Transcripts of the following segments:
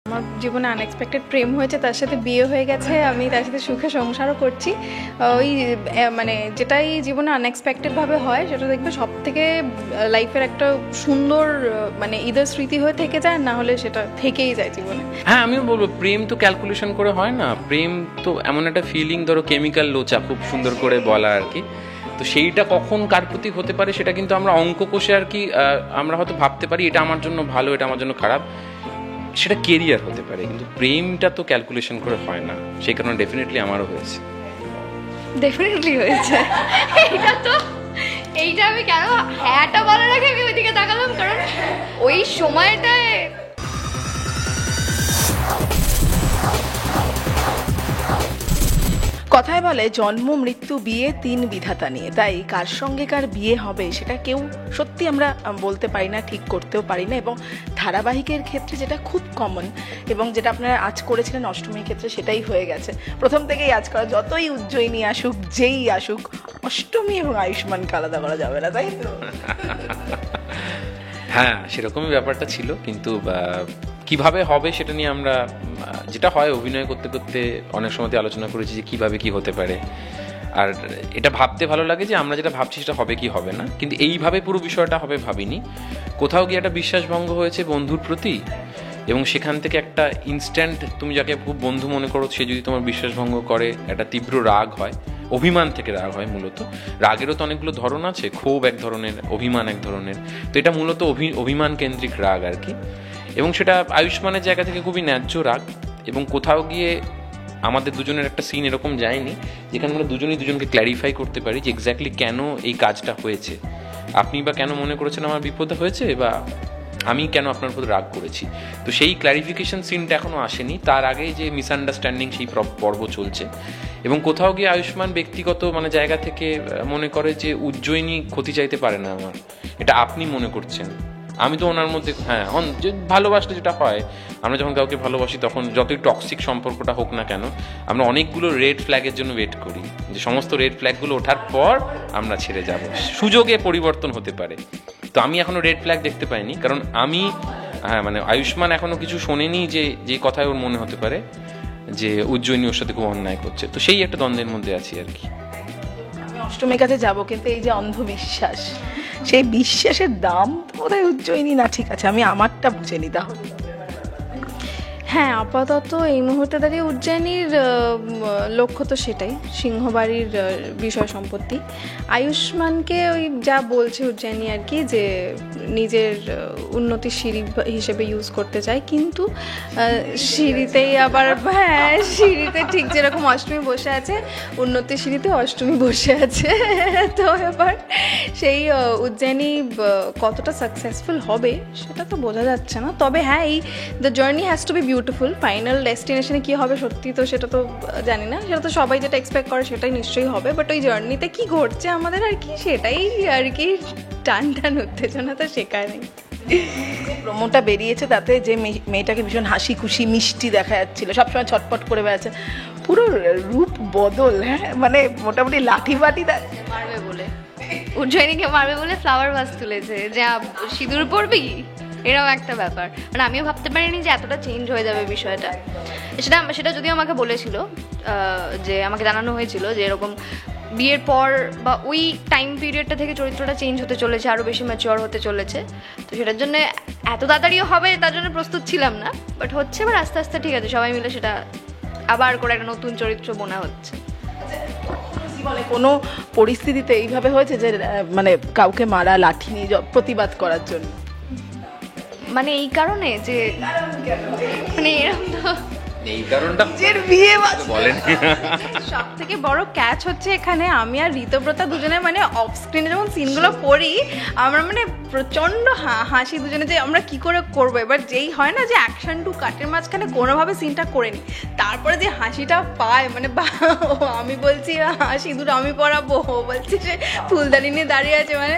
আমার জীবনে আনএক্সপেক্টেড প্রেম হয়েছে, তার সাথে বিয়ে হয়ে গেছে, আমি তার সাথে সুখে সংসারও করছি। ওই মানে যেটাই জীবনে আনএক্সপেক্টেডভাবে হয় সেটা দেখবে সব থেকে লাইফের একটা সুন্দর মানে ইদার স্মৃতি হয়ে থেকে যায়, না হলে সেটা থেকেই যায় জীবনে। হ্যাঁ, আমিও বলবো প্রেম তো ক্যালকুলেশন করে হয় না। প্রেম তো এমন একটা ফিলিং, ধরো কেমিক্যাল লোচা, খুব সুন্দর করে বলা আর কি। তো সেইটা কখন কার প্রতি হতে পারে সেটা কিন্তু আমরা অঙ্ক কষে আর কি আমরা হয়তো ভাবতে পারি এটা আমার জন্য ভালো, এটা আমার জন্য খারাপ, সেটা কেরিয়ার হতে পারে, কিন্তু প্রেমটা তো ক্যালকুলেশন করে হয় না। সেই কারণে ডেফিনেটলি আমারও হয়েছে। ডেফিনেটলি হয়েছে। এইটা আমি কেন হ্যাঁটা বলার আগে আমি ওইদিকে তাকালাম, কারণ ওই সময়টায় কথায় বলে জন্ম মৃত্যু বিয়ে তিন বিধাতা নিয়ে, তাই কার সঙ্গে কার বিয়ে হবে সেটা কেউ সত্যি আমরা বলতে পারি না, ঠিক করতেও পারি না। এবং ধারাবাহিকের ক্ষেত্রে যেটা খুব কমন এবং যেটা আপনারা আজ করেছিলেন অষ্টমীর ক্ষেত্রে সেটাই হয়ে গেছে প্রথম থেকেই। আজ করা যতই উজ্জয়িনী আসুক, যেই আসুক, অষ্টমী এবং আয়ুষ্মানকে আলাদা করা যাবে না, তাই তো? হ্যাঁ, সেরকমই ব্যাপারটা ছিল, কিন্তু কিভাবে হবে সেটা নিয়ে আমরা যেটা হয় অভিনয় করতে করতে অনেক সময় আলোচনা করেছি যে কিভাবে কি হতে পারে। আর এটা ভাবতে ভালো লাগে যে আমরা যেটা ভাবছি সেটা হবে কি হবে না, কিন্তু এইভাবে পুরো বিষয়টা হবে ভাবিনি। কোথাও গিয়ে একটা বিশ্বাসভঙ্গ হয়েছে বন্ধুর প্রতি, এবং সেখান থেকে একটা ইনস্ট্যান্ট, তুমি যাকে খুব বন্ধু মনে করো সে যদি তোমার বিশ্বাসভঙ্গ করে, একটা তীব্র রাগ হয়, অভিমান থেকে রাগ হয় মূলত। রাগেরও তো অনেকগুলো ধরন আছে, ক্ষোভ এক ধরনের, অভিমান এক ধরনের। তো এটা মূলত অভিমান কেন্দ্রিক রাগ আর কি। এবং সেটা আয়ুষ্মানের জায়গা থেকে খুবই ন্যায্য রাগ। এবং কোথাও গিয়ে আমাদের দুজনের একটা সিন এরকম যায়নি যেখানে আমরা দুজনেই দুজনকে ক্ল্যারিফাই করতে পারি যে এক্স্যাক্টলি কেন এই কাজটা হয়েছে, আপনি বা কেন মনে করেছেন আমার বিপদ হয়েছে, বা আমি কেন আপনার উপর রাগ করেছি। তো সেই ক্ল্যারিফিকেশন সিনটা এখনো আসেনি, তার আগেই যে মিসআন্ডারস্ট্যান্ডিং সেই পর্ব চলছে। এবং কোথাও গিয়ে আয়ুষ্মান ব্যক্তিগত মানে জায়গা থেকে মনে করে যে উজ্জয়িনী ক্ষতি চাইতে পারে না আমার, এটা আপনি মনে করছেন। আমি তো ওনার মধ্যে হ্যাঁ যে ভালোবাসলে যেটা হয়, আমরা যখন কাউকে ভালোবাসি তখন যতই টক্সিক সম্পর্কটা হোক না কেন, আমরা অনেকগুলো রেড ফ্ল্যাগের জন্য ওয়েট করি, যে সমস্ত রেড ফ্ল্যাগগুলো ওঠার পর আমরা ছেড়ে যাব, সুযোগে পরিবর্তন হতে পারে। তো আমি এখনো রেড ফ্ল্যাগ দেখতে পাইনি, কারণ আমি মানে আয়ুষ্মান এখনো কিছু শোনেনি যে কথায় ওর মনে হতে পারে যে উজ্জয়িনী ওর সাথে খুব অন্যায় করছে। তো সেই একটা দ্বন্দ্বের মধ্যে আছি আর কি। আমি অষ্টমীর কাছে যাবো, কিন্তু এই যে অন্ধবিশ্বাস, সেই বিশ্বাসের দাম তো বোধহয় উজ্জয়িনী না। ঠিক আছে, আমি আমারটা বুঝে নি তাহলে। হ্যাঁ, আপাতত এই মুহূর্তে দাঁড়িয়ে উজ্জয়িনীর লক্ষ্য তো সেটাই, সিংহবাড়ির বিষয় সম্পত্তি। আয়ুষ্মানকে ওই যা বলছে উজ্জয়িনী আর কি, যে নিজের উন্নতির সিঁড়ি হিসেবে ইউজ করতে চায়, কিন্তু সিঁড়িতেই আবার হ্যাঁ সিঁড়িতে ঠিক যেরকম অষ্টমী বসে আছে, উন্নতির সিঁড়িতে অষ্টমী বসে আছে। তো এবার সেই উজ্জয়িনী কতটা সাকসেসফুল হবে সেটা তো বোঝা যাচ্ছে না। তবে হ্যাঁ, এই the journey has to be beautiful. Final ডেস্টিনেশনে কী হবে সত্যি তো সেটা তো জানি না, সেটা তো সবাই যেটা এক্সপেক্ট করে সেটাই নিশ্চয়ই হবে। বাট ওই জার্নিতে কী ঘটছে আমাদের আর কি, সেটাই আর কি টান উত্তেজনা তো শেখায় নেই। প্রোমোটা বেরিয়েছে তাতে যে মেয়েটাকে ভীষণ হাসি খুশি মিষ্টি দেখা যাচ্ছিল, সবসময় ছটপট করে বেড়াচ্ছে, পুরো রূপ বদল। হ্যাঁ, মানে মোটামুটি লাঠি বাটি মারবে বলে, উজ্জয়িনীকে মারবে বলে ফ্লাওয়ার ভাস তুলেছে, যা সিঁদুর পরবি, এরকম একটা ব্যাপার। মানে আমিও ভাবতে পারিনি যে এতটা চেঞ্জ হয়ে যাবে বিষয়টা। সেটা যদিও আমাকে বলেছিল, যে আমাকে জানানো হয়েছিল যে এরকম বিয়ের পর বা ওই টাইম পিরিয়ডটা থেকে চরিত্রটা চেঞ্জ হতে চলেছে, আরও বেশি ম্যাচিওর হতে চলেছে। তো সেটার জন্য এত তাড়াতাড়িও হবে তার জন্য প্রস্তুত ছিলাম না, বাট হচ্ছে। এবার আস্তে আস্তে ঠিক আছে, সবাই মিলে সেটা আবার করে একটা নতুন চরিত্র বোনা হচ্ছে। মানে কোনো পরিস্থিতিতে এইভাবে হয়েছে যে মানে কাউকে মারা, লাঠি নিয়ে প্রতিবাদ করার জন্য? মানে এই কারণে যে মানে এরকম তো এই কারণটা বিয়ে বলেন। সব থেকে বড় ক্যাচ হচ্ছে এখানে আমি আর ঋতব্রতা দুজনে মানে অফ স্ক্রিনে যখন সিনগুলো করি, আমরা মানে প্রচণ্ড হাসি দুজনে, যে আমরা কি করে করবো। এবার যেই হয় না যে অ্যাকশন টু কাটের মাঝখানে কোনোভাবে সিনটা করে নিই, তারপরে যে হাসিটা পায়, মানে আমি বলছি সিঁদুর আমি পরাবো, ও বলছি সে ফুলদানি নিয়ে দাঁড়িয়ে আছে, মানে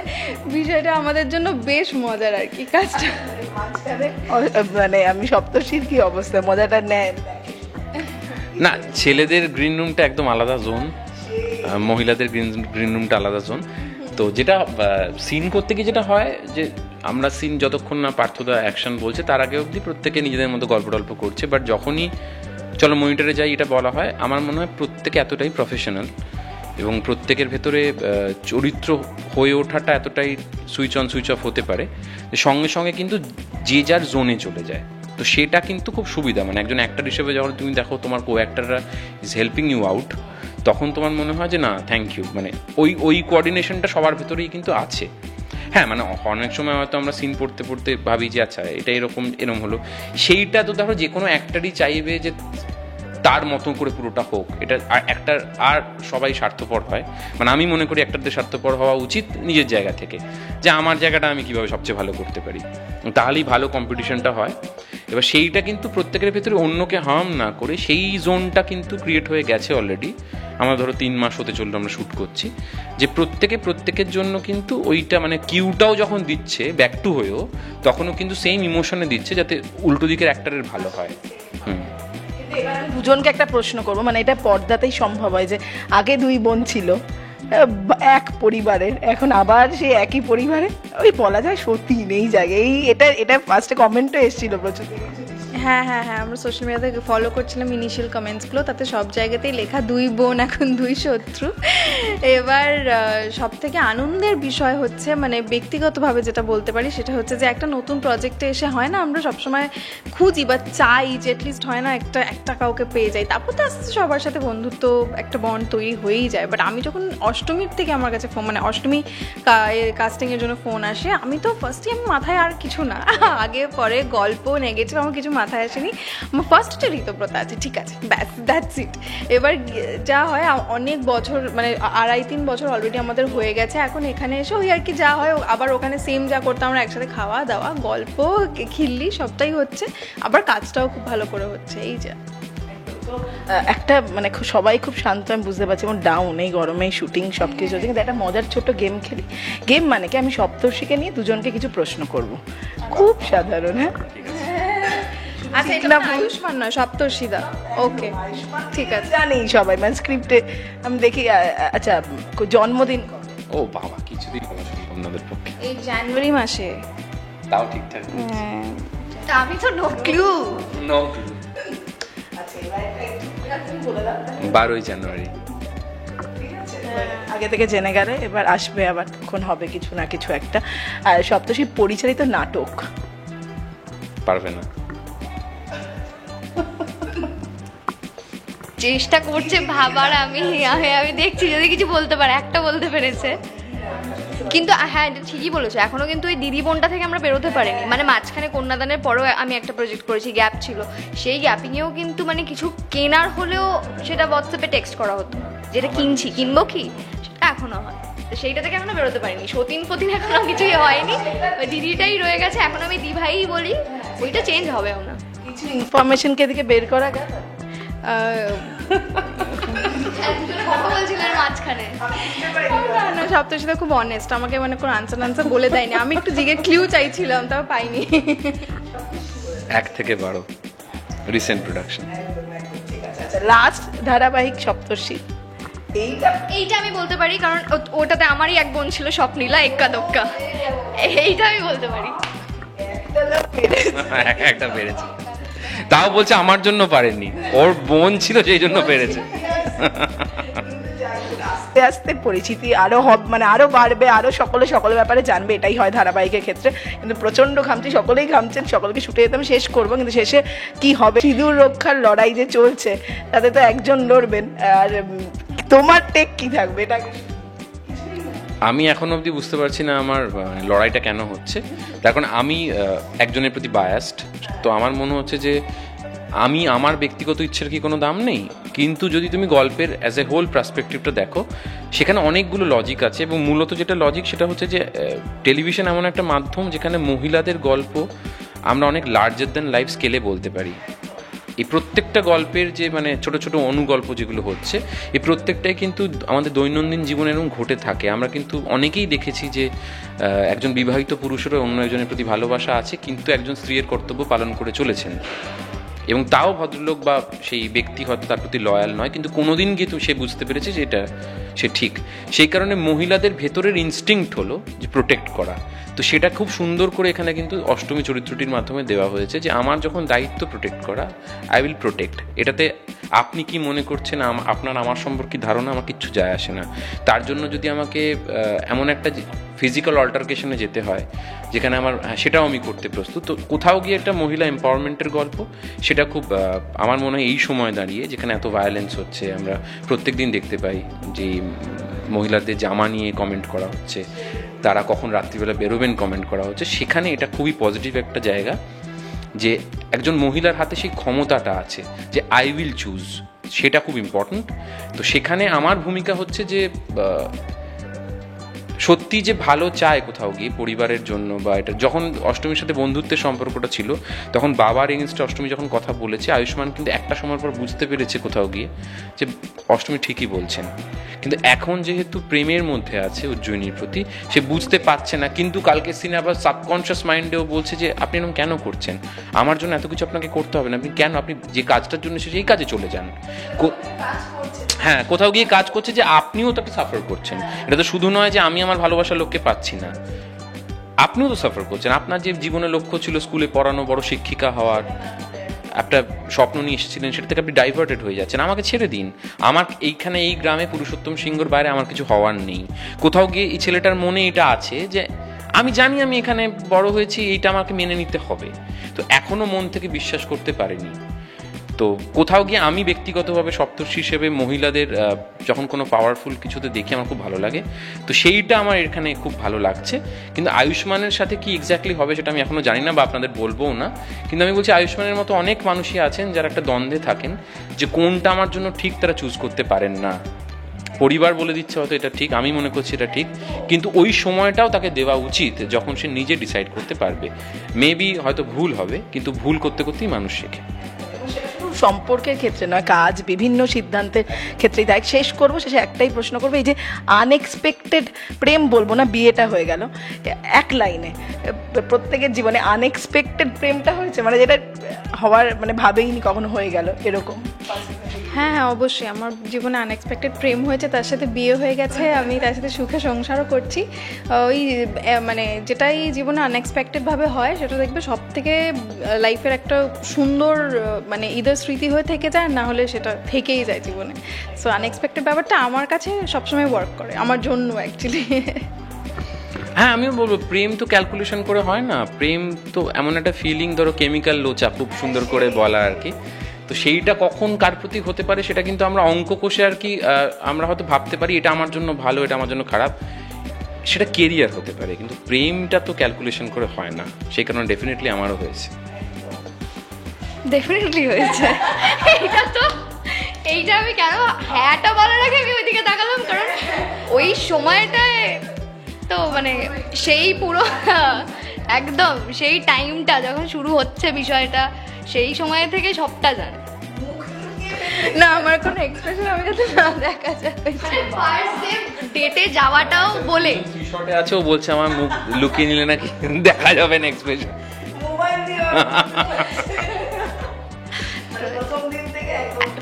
বিষয়টা আমাদের জন্য বেশ মজার আর কি কাজটা। মানে আমি সপ্তর্ষির কি অবস্থা, মজাটা নেয় না, ছেলেদের গ্রিন রুমটা একদম আলাদা জোন, মহিলাদের গ্রিন রুমটা আলাদা জোন। তো যেটা সিন করতে গিয়ে যেটা হয় যে আমরা সিন যতক্ষণ না পার্থদা অ্যাকশন বলছে তার আগে অবধি প্রত্যেকে নিজেদের মতো গল্প টল্প করছে, বাট যখনই চলো মনিটরে যাই এটা বলা হয়, আমার মনে হয় প্রত্যেকে এতটাই প্রফেশনাল এবং প্রত্যেকের ভেতরে চরিত্র হয়ে ওঠাটা এতটাই সুইচ অন সুইচ অফ হতে পারে যে সঙ্গে সঙ্গে কিন্তু যে যার জোনে চলে যায়। তো সেটা কিন্তু খুব সুবিধা, মানে একজন অ্যাক্টর হিসেবে যখন তুমি দেখো তোমার কো অ্যাক্টররা ইজ হেল্পিং ইউ আউট, তখন তোমার মনে হয় যে না থ্যাংক ইউ, মানে ওই কোঅর্ডিনেশনটা সবার ভেতরেই কিন্তু আছে। হ্যাঁ, মানে অনেক সময় হয়তো আমরা সিন পড়তে পড়তে ভাবি যে আচ্ছা এটা এরকম হলো, সেইটা তো দেখো যে কোনো অ্যাক্টরই চাইবে যে তার মতো করে পুরোটা হোক। এটা অ্যাক্টর আর সবাই স্বার্থপর হয়, মানে আমি মনে করি অ্যাক্টরদের স্বার্থপর হওয়া উচিত নিজের জায়গা থেকে, যে আমার জায়গাটা আমি কীভাবে সবচেয়ে ভালো করতে পারি, তাহলেই ভালো কম্পিটিশনটা হয়। এবার সেইটা কিন্তু প্রত্যেকের ভেতরে অন্যকে হার্ম না করে সেই জোনটা কিন্তু ক্রিয়েট হয়ে গেছে অলরেডি। আমরা ধরো 3 মাস হতে চললো আমরা শ্যুট করছি, যে প্রত্যেকের জন্য কিন্তু ওইটা মানে কিউটাও যখন দিচ্ছে ব্যাক টু হয়েও, তখনও কিন্তু সেম ইমোশনে দিচ্ছে যাতে উল্টো দিকের অ্যাক্টরের ভালো হয়। দুজনকে একটা প্রশ্ন করবো, মানে এটা পর্দাতেই সম্ভব হয় যে আগে 2 বোন ছিল এক পরিবারের, এখন আবার সেই একই পরিবারে, ওই বলা যায় সত্যি নেই জায়গায়। এটা ফার্স্টে কমেন্টও এসেছিল প্রচুর। হ্যাঁ, আমরা সোশ্যাল মিডিয়াতে ফলো করছিলাম ইনিশিয়াল কমেন্টসগুলো, তাতে সব জায়গাতেই লেখা 2 বোন এখন 2 শত্রু। এবার সব থেকে আনন্দের বিষয় হচ্ছে, মানে ব্যক্তিগতভাবে যেটা বলতে পারি সেটা হচ্ছে যে একটা নতুন প্রজেক্টে এসে হয় না আমরা সবসময় খুঁজি বা চাই যে অ্যাটলিস্ট হয় না একটা কাউকে পেয়ে যাই, তারপর তো আস্তে সবার সাথে বন্ধুত্ব একটা বন্ড তৈরি হয়েই যায়। বাট আমি যখন অষ্টমীর থেকে আমার কাছে ফোন, মানে অষ্টমী কাস্টিংয়ের জন্য ফোন আসে, আমি তো ফার্স্টে আমি মাথায় আর কিছু না, আগে পরে গল্প নেগেটিভ আমার কিছু মাথায় আসেনি, আমার ফার্স্ট হচ্ছে ঋতব্রতা আছে, ঠিক আছে ব্যাস দ্যাটস ইট। এবার যা হয় অনেক বছর, মানে 2.5-3 বছর অলরেডি আমাদের হয়ে গেছে, এখন এখানে এসে ওই আর কি যা হয়, আবার ওখানে সেম যা করতাম আমরা একসাথে, খাওয়া দাওয়া গল্প খিল্লি সবটাই হচ্ছে, আবার কাজটাও খুব ভালো করে হচ্ছে। এই যা একটা মানে সবাই খুব শান্ত, আমি বুঝতে পারছি, এবং ডাউন এই গরমে শুটিং সব কিছু, কিন্তু একটা মজার ছোট গেম খেলি। গেম মানে কি, আমি সপ্তর্ষিকে নিয়ে দুজনকে কিছু প্রশ্ন করব, খুব সাধারণ। হ্যাঁ আচ্ছা, এটা আয়ুষ্মান নয়, সপ্তর্ষিদা। ওকে ঠিক আছে, জানি সবাই, মানে স্ক্রিপ্টে আমি দেখি। আচ্ছা, জন্মদিন? ও বাবা, কিছুদিন বলা সম্ভব আপনাদের পক্ষে, এই জানুয়ারি মাসে। তাও ঠিকঠাক আমি তো নো ক্লু। 12ই জানুয়ারি। আগে থেকে জেনে গেলে এবার আসবে, আবার তখন হবে কিছু না কিছু একটা। আর সপ্তর্ষি পরিচালিত নাটক? পারবে না, চেষ্টা করছে ভাবার, আমি দেখছি যদি কিছু বলতে পারে। একটা বলতে পেরেছে, কিন্তু হ্যাঁ এটা ঠিকই বলেছো, এখনো কিন্তু ওই দিদি বোনটা থেকে আমরা বেরোতে পারিনি। মানে মাঝখানে কন্যাদানের পরেও আমি একটা প্রজেক্ট করেছি, গ্যাপ ছিল, সেই গ্যাপিংয়েও কিন্তু মানে কিছু কেনার হলেও সেটা হোয়াটসঅ্যাপে টেক্সট করা হতো, যেটা কিনবো কি, সেটা এখনো হয়। তো সেইটা থেকে এখনো বেরোতে পারিনি। সতীন এখনো কিছুই হয়নি, ওই দিদিটাই রয়ে গেছে, এখন আমি দিভাই বলি, ওইটা চেঞ্জ হবেও না। কিছু ইনফরমেশনকে এদিকে বের করা গেল? কথা বলছিলেন মাঝখানে। না, সপ্তর্ষিদা খুব অনেস্ট, আমাকে মানে কোনো আনসার বলে দেয়নি, আমি একটু জিগের ক্লিউ চাইছিলাম, তাও পাইনি। 1 থেকে 12 রিসেন্ট প্রোডাকশন। লাস্ট ধারাবাহিক সপ্তর্ষি? এইটা আমি বলতে পারি, কারণ ওটাতে আমারই এক বোন ছিল, স্বপ্নীলা, এক্কা দোক্কা, এইটা আমি বলতে পারি। একটা পেরেছে, তাও বলছে আমার জন্য পারেনি, ওর বোন ছিল সেই জন্য পেরেছে। আস্তে আস্তে পরিচিতি আরো মানে আরো বাড়বে, আরো সকলের ব্যাপারে জানবে, এটাই হয় ধারাবাহিকের ক্ষেত্রে। কিন্তু প্রচন্ড ঘামছি, সকলেই ঘামছেন, সকলকে শুটে যেতে আমি শেষ করবো, কিন্তু শেষে কি হবে, সিঁদুর রক্ষার লড়াই যে চলছে, তাতে তো একজন লড়বেন। আর তোমার টেক কি থাকবে এটা? আমি এখন অবধি বুঝতে পারছি না আমার লড়াইটা কেন হচ্ছে। তার কারণ আমি একজনের প্রতি বায়াসড, তো আমার মনে হচ্ছে যে আমার ব্যক্তিগত ইচ্ছের কি কোনো দাম নেই, কিন্তু যদি তুমি গল্পের অ্যাজ এ হোল পার্সপেক্টিভটা দেখো, সেখানে অনেকগুলো লজিক আছে, এবং মূলত যেটা লজিক সেটা হচ্ছে যে টেলিভিশন এমন একটা মাধ্যম যেখানে মহিলাদের গল্প আমরা অনেক লার্জার দ্যান লাইফ স্কেলে বলতে পারি। এই প্রত্যেকটা গল্পের যে মানে ছোট ছোট অনুগল্প যেগুলো হচ্ছে, এই প্রত্যেকটাই কিন্তু আমাদের দৈনন্দিন জীবনে এরকম ঘটে থাকে। আমরা কিন্তু অনেকেই দেখেছি যে একজন বিবাহিত পুরুষেরও অন্য একজনের প্রতি ভালোবাসা আছে, কিন্তু একজন স্ত্রীর কর্তব্য পালন করে চলেছেন, এবং তাও ভদ্রলোক বা সেই ব্যক্তি হয়তো তার প্রতি লয়াল নয়, কিন্তু কোনোদিন গিয়ে সে বুঝতে পেরেছে যে এটা সে ঠিক। সেই কারণে মহিলাদের ভেতরের ইনস্টিংক্ট হলো যে প্রোটেক্ট করা। তো সেটা খুব সুন্দর করে এখানে কিন্তু অষ্টমী চরিত্রটির মাধ্যমে দেওয়া হয়েছে যে আমার যখন দায়িত্ব প্রোটেক্ট করা, আই উইল প্রোটেক্ট। এটাতে আপনি কি মনে করছেন, আপনার আমার সম্পর্কে ধারণা আমার কিচ্ছু যায় আসে না। তার জন্য যদি আমাকে এমন একটা ফিজিক্যাল অল্টারকেশনে যেতে হয় যেখানে আমার, সেটাও আমি করতে প্রস্তুত। তো কোথাও গিয়ে একটা মহিলা এম্পাওয়ারমেন্টের গল্প, সেটা খুব আমার মনে হয় এই সময় দাঁড়িয়ে যেখানে এত ভায়োলেন্স হচ্ছে, আমরা প্রত্যেক দিন দেখতে পাই যে মহিলাদের জামা নিয়ে কমেন্ট করা হচ্ছে, তারা কখন রাত্রিবেলা বেরোবেন কমেন্ট করা হচ্ছে, সেখানে এটা খুবই পজিটিভ একটা জায়গা যে একজন মহিলার হাতে সেই ক্ষমতাটা আছে যে আই উইল চুজ, সেটা খুব ইম্পর্ট্যান্ট। তো সেখানে আমার ভূমিকা হচ্ছে যে সত্যি যে ভালো চায় কোথাও গিয়ে পরিবারের জন্য, বা এটা যখন অষ্টমীর সাথে বন্ধুত্বের সম্পর্কটা ছিল তখন বাবার এগেনস্টে অষ্টমী যখন কথা বলেছে, আয়ুষ্মান কিন্তু একটা সময় পর বুঝতে পেরেছে কোথাও গিয়ে যে অষ্টমী ঠিকই বলছেন। কিন্তু এখন যেহেতু প্রেমের মধ্যে আছে উজ্জয়িনীর প্রতি, সে বুঝতে পারছে না, কিন্তু কালকে সিনে আবার সাবকনশিয়াস মাইন্ডেও বলছে যে আপনি এরকম কেন করছেন, আমার জন্য এত কিছু আপনাকে করতে হবে না, আপনি কেন, আপনি যে কাজটার জন্য সেই কাজে চলে যান। হ্যাঁ, কোথাও গিয়ে কাজ করছে যে আপনিও তাকে সাফার করছেন। এটা তো শুধু নয় যে আমি আমার ভালোবাসার লোককে পাচ্ছি না, আপনিও তো সাফার করছেন। আপনার যে জীবনের লক্ষ্য ছিল স্কুলে পড়ানো, বড় শিক্ষিকা হওয়ার একটা স্বপ্ন নিয়ে এসেছিলেন, সেটা থেকে আপনি ডাইভার্টেড হয়ে যাচ্ছেন। আমাকে ছেড়ে দিন, আমার এইখানে এই গ্রামে পুরুষোত্তম সিংহর বাইরে আমার কিছু হওয়ার নেই। কোথাও গিয়ে এই ছেলেটার মনে এটা আছে যে আমি জানি আমি এখানে বড় হয়েছি, এইটা আমাকে মেনে নিতে হবে। তো এখনো মন থেকে বিশ্বাস করতে পারিনি। তো কোথাও গিয়ে আমি ব্যক্তিগতভাবে সপ্তর্ষি হিসেবে মহিলাদের যখন কোনো পাওয়ারফুল কিছুতে দেখি আমার খুব ভালো লাগে। তো সেইটা আমার এখানে খুব ভালো লাগছে। কিন্তু আয়ুষ্মানের সাথে কি এক্স্যাক্টলি হবে সেটা আমি এখনও জানি না, বা আপনাদের বলবোও না। কিন্তু আমি বলছি আয়ুষ্মানের মতো অনেক মানুষই আছেন যারা একটা দ্বন্দ্বে থাকেন যে কোনটা আমার জন্য ঠিক, তারা চুজ করতে পারেন না। পরিবার বলে দিচ্ছে হয়তো এটা ঠিক, আমি মনে করছি এটা ঠিক, কিন্তু ওই সময়টাও তাকে দেওয়া উচিত যখন সে নিজে ডিসাইড করতে পারবে। মেবি হয়তো ভুল হবে, কিন্তু ভুল করতে করতেই মানুষ শেখে। সম্পর্কের ক্ষেত্রে নয়, কাজ বিভিন্ন সিদ্ধান্তের ক্ষেত্রেই তাই। শেষ করবো, শেষে একটাই প্রশ্ন করবো, এই যে আনএক্সপেক্টেড প্রেম বলবো না, বিয়েটা হয়ে গেল এক লাইনে, প্রত্যেকের জীবনে আনএক্সপেক্টেড প্রেমটা হয়েছে, মানে যেটা হওয়ার মানে ভাবেইনি কখনো হয়ে গেল এরকম? হ্যাঁ হ্যাঁ, অবশ্যই আমার জীবনে আনএক্সপেক্টেড প্রেম হয়েছে, তার সাথে বিয়ে হয়ে গেছে, আমি তার সাথে সুখে সংসারও করছি। ওই মানে যেটাই জীবনে আনএক্সপেক্টেডভাবে হয় সেটা দেখবে সব থেকে লাইফের একটা সুন্দর মানে ইদার স্মৃতি হয়ে থেকে যায়, না হলে সেটা থেকেই যায় জীবনে। সো আনএক্সপেক্টেড ব্যাপারটা আমার কাছে সবসময় ওয়ার্ক করে, আমার জন্য অ্যাকচুয়ালি। হ্যাঁ, আমিও বলবো প্রেম তো ক্যালকুলেশন করে হয় না। প্রেম তো এমন একটা ফিলিং, ধরো কেমিক্যাল লোচা, খুব সুন্দর করে বলা আর কি। তো সেইটা কখন কার প্রতি হতে পারে সেটা কিন্তু আমরা অঙ্ক কষে আর কি আমরা হয়তো ভাবতে পারি এটা আমার জন্য ভালো, এটা আমার জন্য খারাপ, সেটা কেরিয়ার হতে পারে, কিন্তু প্রেমটা তো ক্যালকুলেশন করে হয় না। সেই কারণে ডেফিনেটলি আমারও হয়েছে। ডেফিনেটলি হয়েছে। এইটা আমি কেন হ্যাঁটা বলার আগে আমি ওইদিকে তাকালাম, কারণ ওই সময়টায় তো মানে সেই পুরো একদম সেই টাইমটা যখন শুরু হচ্ছে বিষয়টা, সেই সময় থেকে সবটা জানে না, আমার কোনো এক্সপ্রেশন আমি যাতে না দেখা যায়। ডেটে যাওয়াটাও বলে শর্টে আছে, ও বলছে আমার মুখ লুকিয়ে নিলে নাকি দেখা যাবে না এক্সপ্রেশন।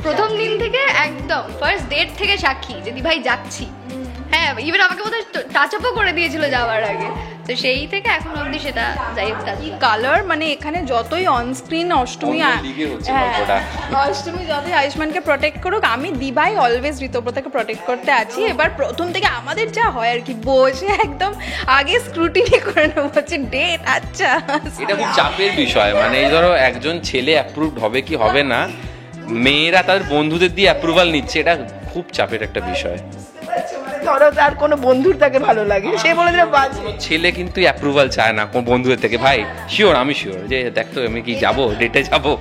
প্রথম দিন থেকে একদম ফার্স্ট ডেট থেকে সাক্ষী যদি ভাই যাচ্ছি। হ্যাঁ, ইভেন আমাকে বোধহয় টাচ আপও করে দিয়েছিল যাওয়ার আগে। তো সেই থেকে এখন অবধি সেটা যাই হোক কালার, মানে এখানে যতই অনস্ক্রিন অষ্টমী যতই আয়ুষ্মানকে প্রটেক্ট করুক, আমি দিবাই অলওয়েজ ঋতব্রতাকে প্রটেক্ট করতে আছি। এবার প্রথম থেকে আমাদের যা হয় আর কি, বসে একদম আগে স্ক্রুটিনি করে নেবো, হচ্ছে ডেট। আচ্ছা, এটা খুব চাপের বিষয়, মানে এই ধরো একজন ছেলে অ্যাপ্রুভড হবে কি হবে না, মেয়েরা তাদের বন্ধুদের দিয়ে অ্যাপ্রুভাল নিচ্ছে, এটা খুব চাপের একটা বিষয়। ধরো তার কোনো বন্ধুর তাকে ভালো লাগে, সে বলে দিল ছেলে কিন্তু অ্যাপ্রুভাল চায় না কোন বন্ধুদের থেকে, ভাই শিওর, আমি শিওর যে দেখতো আমি কি যাবো ডেটে যাবো।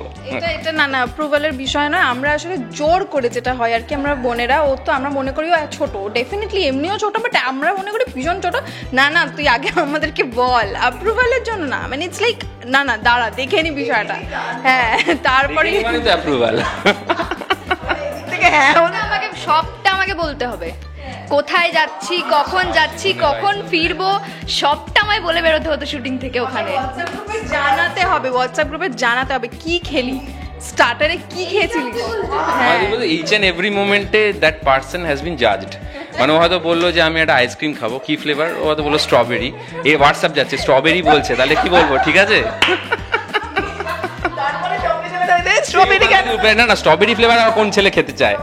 এটা না না অ্যাপ্রুভালের বিষয় নয়, আমরা আসলে জোর করে যেটা হয় আর কি, আমরা বোনেরা, ও তো আমরা মনে করি ও ছোট, ডেফিনেটলি এমনিও ছোট, বাট আমরা মনে করি ভীষণ ছোট। না না, তুই আগে আমাদেরকে বল, অ্যাপ্রুভালের জন্য না, মানে ইটস লাইক না না দাঁড়া দেখে নি বিষয়টা, হ্যাঁ তারপরে তো অ্যাপ্রুভাল। হ্যাঁ, আমাকে সবটা আমাকে বলতে হবে, কোথায় যাচ্ছি, কখন যাচ্ছি, কখন ফিরবো, সবটা আমায় বলে বেরোতে হতো শুটিং থেকে ওখানে। জানাতে হবে, হোয়াটসঅ্যাপ গ্রুপে জানাতে হবে কি খেলি, স্টার্টারে কি খেয়েছিলিস। ইচ অ্যান্ড এভরি মোমেন্টে that person has been judged. মানে ও হয়তো বললো যে আমি একটা আইসক্রিম খাবো, কি ফ্লেভার, ও হয়তো বললো স্ট্রবেরি, এ হোয়াটসঅ্যাপ যাচ্ছে স্ট্রবেরি বলছে, তাহলে কি বলবো, ঠিক আছে স্ট্রবেরি কেন? না না, স্ট্রবেরি ফ্লেভার আর কোন ছেলে খেতে চায়,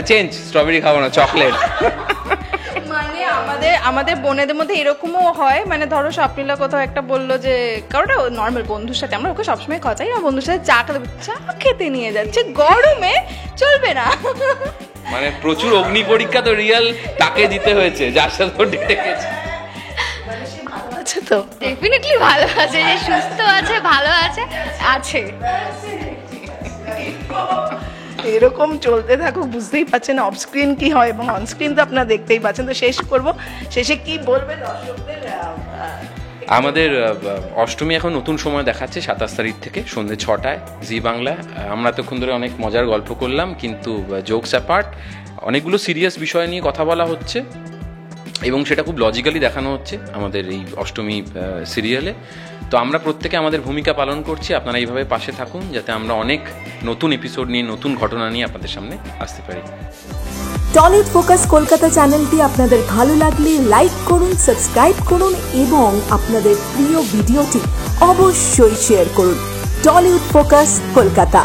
চেঞ্জ, স্ট্রবেরি খাবো না, চকলেট। মানে আমাদের বোনেদের মধ্যে এরকমও হয়, মানে ধরো স্বপ্নীলা কোথাও একটা বললো যে কারোটা নর্মাল বন্ধুর সাথে, আমরা ওকে সবসময় খচাই না, বন্ধুর সাথে চা খেতে নিয়ে যাচ্ছে গরমে, চলবে না। মানে প্রচুর অগ্নি পরীক্ষা তো রিয়েল তাকে দিতে হয়েছে যার সাথে ও ডেটে গেছে। আচ্ছা, তো ডেফিনেটলি ভালো আছে, যে সুস্থ আছে, ভালো আছে, আছে। এরকম চলতে থাকুক, বুঝতেই পারছেন অফ স্ক্রিন কি হয় এবং অন স্ক্রিন তো আপনারা দেখতেই পাচ্ছেন। তো শেষে কি বলবে দর্শকদের? আমাদের অষ্টমী এখন নতুন সময় দেখাচ্ছে 27 তারিখ থেকে সন্ধ্যে 6টায় জি বাংলায়। আমরা এতক্ষণ ধরে অনেক মজার গল্প করলাম, কিন্তু জোকস অ্যাপার্ট অনেকগুলো সিরিয়াস বিষয় নিয়ে কথা বলা হচ্ছে এবং সেটা খুব লজিক্যালি দেখানো হচ্ছে আমাদের এই অষ্টমী সিরিয়ালে। তো আমরা প্রত্যেকে আমাদের ভূমিকা পালন করছি, আপনারা এইভাবে পাশে থাকুন যাতে আমরা অনেক নতুন এপিসোড নিয়ে, নতুন ঘটনা নিয়ে আপনাদের সামনে আসতে পারি। টলিউড ফোকাস কলকাতা চ্যানেলটি আপনাদের ভালো লাগলে লাইক করুন, সাবস্ক্রাইব করুন এবং আপনাদের প্রিয় ভিডিওটি অবশ্যই শেয়ার করুন। Tollywood focus Kolkata.